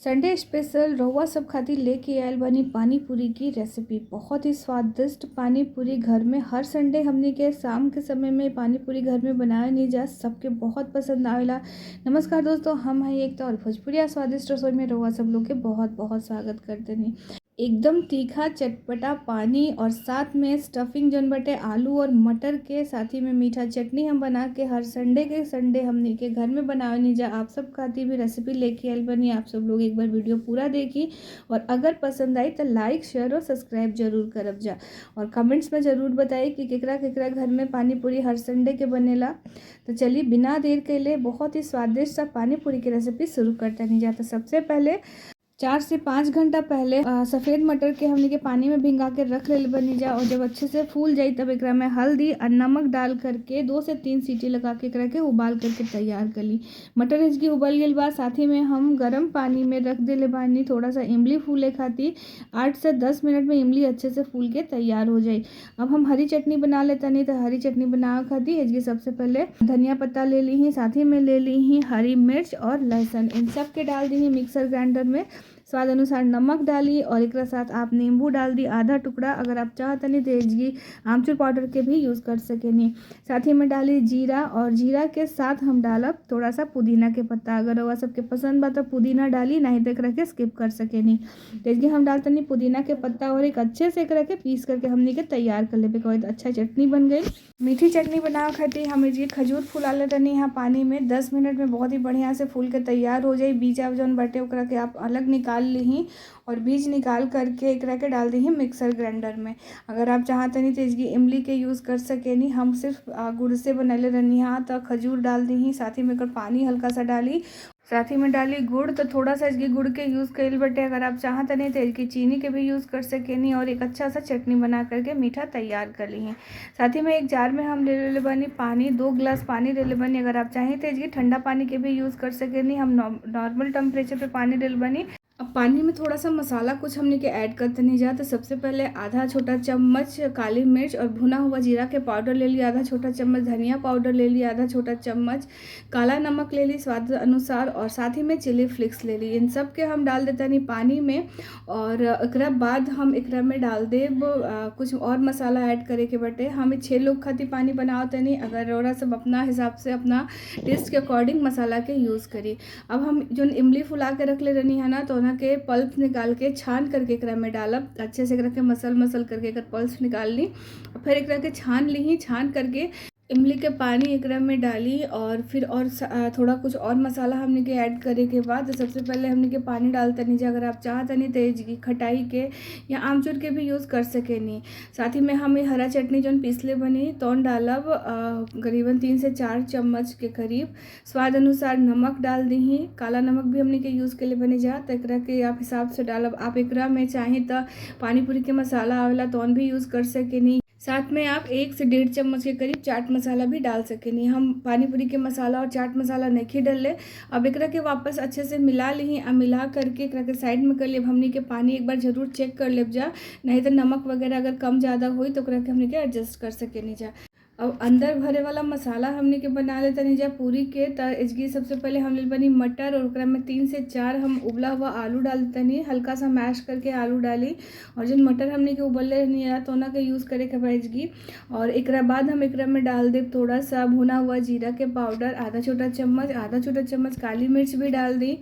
Sunday special रउआ सब खातिर लेके आयल बानी पानी पूरी की रेसिपी। बहुत ही स्वादिष्ट पानी पूरी घर में हर संडे हमनी के शाम के समय में पानी पूरी घर में बनाया नहीं जा, सबके बहुत पसंद आवेला। नमस्कार दोस्तों, हम हैं एक तो और भोजपुरिया स्वादिष्ट रसोई में रउआ सब लोग के बहुत बहुत स्वागत करते हैं। एकदम तीखा चटपटा पानी और साथ में स्टफिंग जौन बटे आलू और मटर के, साथ ही में मीठा चटनी हम बना के हर संडे के संडे हमनी के घर में बनावे नहीं जा। आप सब खातिर भी रेसिपी लेके आयल बनी। आप सब लोग एक बार वीडियो पूरा देखी और अगर पसंद आई तो लाइक शेयर और सब्सक्राइब जरूर करब जा, और कमेंट्स में ज़रूर बताई कि केकरा केकरा घर में पानी पूरी हर संडे के बनेला। तो चलिए बिना देर के लिए बहुत ही स्वादिष्ट सा पानी पूरी की रेसिपी शुरू करते नहीं जाता। सबसे पहले 4 से 5 घंटा पहले सफ़ेद मटर के हमने के पानी में भिंगा के रख ले बनी जा, और जब अच्छे से फूल जाई तब एकरा में हल्दी और नमक डाल करके 2 से 3 सीटी लगा के एकरा के उबाल करके तैयार कर ली। मटर इसकी उबल गई बाद साथ ही में हम गर्म पानी में रख देले बानी थोड़ा सा इमली फूले खातिर। 8 से 10 मिनट में इमली अच्छे से फूल के तैयार हो जाए। अब हम हरी चटनी बना लेते नहीं, तो हरी चटनी बनावे खातिर इसकी सबसे पहले धनिया पत्ता ले ली ही, साथ ही में ले ली ही हरी मिर्च और लहसुन, इन सब के डाल दी मिक्सर ग्राइंडर में। स्वाद अनुसार नमक डाली और एक साथ आप नींबू डाल दी आधा टुकड़ा। अगर आप चाहते नहीं तो इसकी आमचूर पाउडर के भी यूज़ कर सकेनी। साथ ही में डाली जीरा, और जीरा के साथ हम डालब थोड़ा सा पुदीना के पत्ता। अगर वह सबके पसंद बा तो पुदीना डाली, नहीं तो एक के स्किप कर सकेनी। तो इसकी हम डालते नहीं पुदीना के पत्ता और एक अच्छे से एक के पीस करके हमने के तैयार कर ले। कोई अच्छा चटनी बन गई। मीठी चटनी बनावे खातिर हम इसकी खजूर फुला लेते नहीं यहाँ पानी में 10 मिनट में बहुत ही बढ़िया से फूल के तैयार हो जाए। बीज आप जौन बटे ओकरा के आप अलग निकाल ली और बीज निकाल करके एक के डाल दी मिक्सर ग्राइंडर में। अगर आप चाहते नहीं तो इसकी इमली के यूज़ कर सकेनी। हम सिर्फ गुड़ से बनैले रहनी हाँ, तो खजूर डाल दी, साथ ही में पानी हल्का सा डाली, साथ ही में डाली गुड़। तो थोड़ा सा इसकी गुड़ के यूज़ कर बटे। अगर आप चाहते नहीं तो इसकी चीनी के भी यूज़ कर सकेनी, और एक अच्छा सा चटनी बना करके मीठा तैयार कर ली हैं। साथ ही में एक जार में हम ले बनी पानी, 2 गिलास पानी ले बनी। अगर आप चाहें तो इसकी ठंडा पानी के भी यूज़ कर सकेनी। हम नॉर्मल टेम्परेचर पे पानी ले बनी। अब पानी में थोड़ा सा मसाला कुछ हमने के ऐड करते नहीं जा। तो सबसे पहले आधा छोटा चम्मच काली मिर्च और भुना हुआ जीरा के पाउडर ले लिया, आधा छोटा चम्मच धनिया पाउडर ले लिया, आधा छोटा चम्मच काला नमक ले ली स्वाद अनुसार, और साथ ही में चिली फ्लेक्स ले ली। इन सब के हम डाल देते नहीं पानी में, और एकरा बाद हम एकरा में डाल देब कुछ और मसाला ऐड करे के बटे। हम 6 लोग खातिर पानी बनावते नहीं। अगर और सब अपना हिसाब से अपना टेस्ट के अकॉर्डिंग मसाला के यूज़ करी। अब हम जो इमली फुला के रख ले रहनी है ना, तो के पल्प निकाल के छान करके एकरा में डालब। अच्छे से एकरा के मसल करके एकर पल्प निकाल ली, फिर एकरा के छान ली। छान करके इमली के पानी एकरा में डाली, और फिर और थोड़ा कुछ और मसाला हमने के ऐड करे के बाद सबसे पहले हमने के पानी डालते नहीं। अगर आप चाहते नहीं तो इसकी खटाई के या आमचूर के भी यूज़ कर सकेनी। साथ ही में हम हरा चटनी जो पिसले बनी तो डालब करीबन 3 से 4 चम्मच के करीब। स्वाद अनुसार नमक डाल दी, काला नमक भी हमने के यूज़ के लिए बनी जा, तो एकरा के आप हिसाब से डालब। आप एकरा में चाहें तो पानी पूरी के मसाला आवेला तो भी यूज़ कर सकेनी। साथ में आप 1 से 1.5 चम्मच के करीब चाट मसाला भी डाल सकेनी। हम पानी पूरी के मसाला और चाट मसाला नहीं डाले। अब एकरा के वापस अच्छे से मिला ली, अब मिला करके एकरा के साइड में कर लेब। हमने के पानी एक बार जरूर चेक कर लेब जा, नहीं तो नमक वगैरह अगर कम ज़्यादा हुई तो एकरा के हमने के एडजस्ट कर सकेनी जा। अब अंदर भरे वाला मसाला हमने के बना लेते नहीं जा पूरी के। तो इसकी सबसे पहले हम ले बनी मटर, और उसमें 3 से 4 हम उबला हुआ आलू डाल देते नहीं, हल्का सा मैश करके आलू डाली। और जो मटर हमने के उबले नहीं आया तो के यूज़ करे के भाई। और एक बाद हम एक में डाल दे थोड़ा सा भुना हुआ जीरा के पाउडर आधा छोटा चम्मच काली मिर्च भी डाल दी।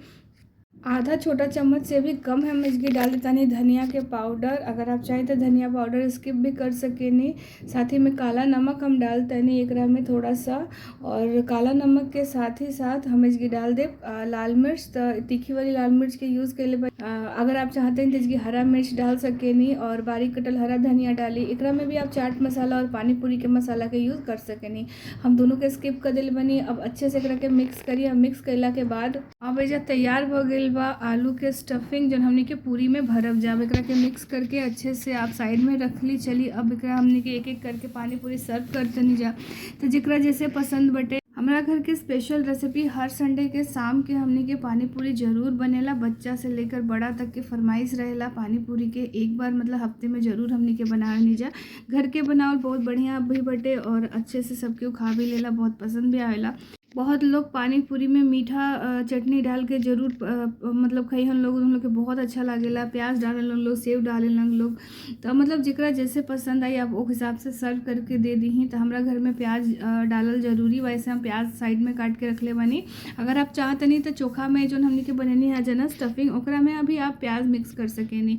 आधा छोटा चम्मच से भी कम हम इसकी डाल देता नहीं धनिया के पाउडर। अगर आप चाहें तो धनिया पाउडर स्किप भी कर सकेनी। साथ ही में काला नमक हम डालते नहीं एकरा में थोड़ा सा, और काला नमक के साथ ही साथ हम इसकी डाल दे लाल मिर्च। तो तीखी वाली लाल मिर्च के यूज़ के लिए अगर आप चाहते हैं तो इसकी हरा मिर्च डाल सकेनी, और बारीक कटल हरा धनिया डाली। एकरा में भी आप चाट मसाला और पानी पूरी के मसाला के यूज़ कर सकेनी। हम दोनों के स्किप कर दिल बनी। अब अच्छे से एकरा के मिक्स करिए। मिक्स कैला के बाद अब ये तैयार हो गई बा आलू के स्टफिंग जो हमने के पूरी में भरब जाब। एकरा के मिक्स करके अच्छे से आप साइड में रख ली। चली अब एकरा हमने के एक एक करके पानी पूरी सर्व करते नहीं जा, तो जिकरा जैसे पसंद बटे। हमारा घर के स्पेशल रेसिपी हर संडे के शाम के हमने के पानी पूरी जरूर बनेला। बच्चा से लेकर बड़ा तक के फरमाइश रहेला पानी पूरी के। एक बार मतलब हफ्ते में जरूर हमने के बनावे नहीं जा। घर के बनावल बहुत बढ़िया भी बटे और अच्छे से सबके खा भी लेला, बहुत पसंद भी आवेला। बहुत लोग पानी पूरी में मीठा चटनी डाल के जरूर मतलब खाई हम लोग के बहुत अच्छा लागेला। प्याज डालेलन लोग, सेव डालेलन लोग, तो मतलब जेकरा जैसे पसंद आई आप उस हिसाब से सर्व करके दे दी। तो हमारा घर में प्याज डालल जरूरी, वैसे हम प्याज साइड में काट के रखले बानी। अगर आप चाहतनी तो चोखा में जो हमनी के बनेनी है जना स्टफिंग, ओकरा में अभी आप प्याज मिक्स कर सकेनी।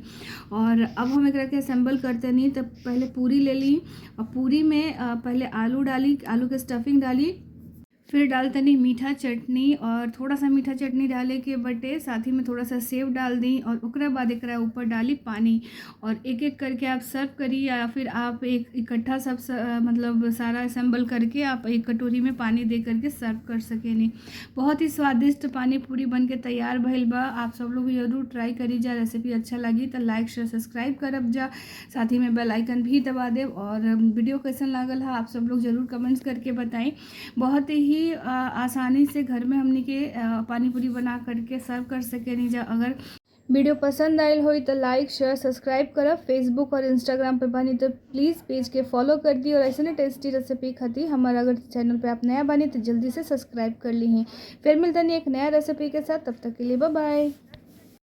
और अब हम एकरा के असेंबल करते तो पहले पूरी ले ली, और पूरी में पहले आलू डाली, आलू के स्टफिंग डाली, फिर डालतनी मीठा चटनी, और थोड़ा सा मीठा चटनी डाले के बटे साथ ही में थोड़ा सा सेव डाल दी, और ओकरा बाद एकरा ऊपर डाली पानी, और एक एक करके आप सर्व करी, या फिर आप एक इकट्ठा सब मतलब सारा असेंबल करके आप एक कटोरी में पानी दे करके सर्व कर सकेनी। बहुत ही स्वादिष्ट पानी पूरी बन के तैयार भइल बा। आप सब लोग जरूर ट्राई करी जा। रेसिपी अच्छा लगी तो लाइक शेयर सब्सक्राइब करब जा, साथ ही में बेल आइकन भी दबा देव। और वीडियो कैसन लागल है आप सब लोग जरूर कमेंट्स करके बताएं। बहुत ही आसानी से घर में हमनी के पानी पूरी बना करके सर्व कर सके नहीं जा। अगर वीडियो पसंद आयल हो तो लाइक शेयर सब्सक्राइब करब। फेसबुक और इंस्टाग्राम पे बनी तो प्लीज़ पेज के फॉलो कर दी। और ऐसे टेस्टी रेसिपी खाती हमारा अगर चैनल पे आप नया बनी तो जल्दी से सब्सक्राइब कर ली हैं। फिर मिलते हैं एक नया रेसिपी के साथ, तब तक के लिए बाय बाय।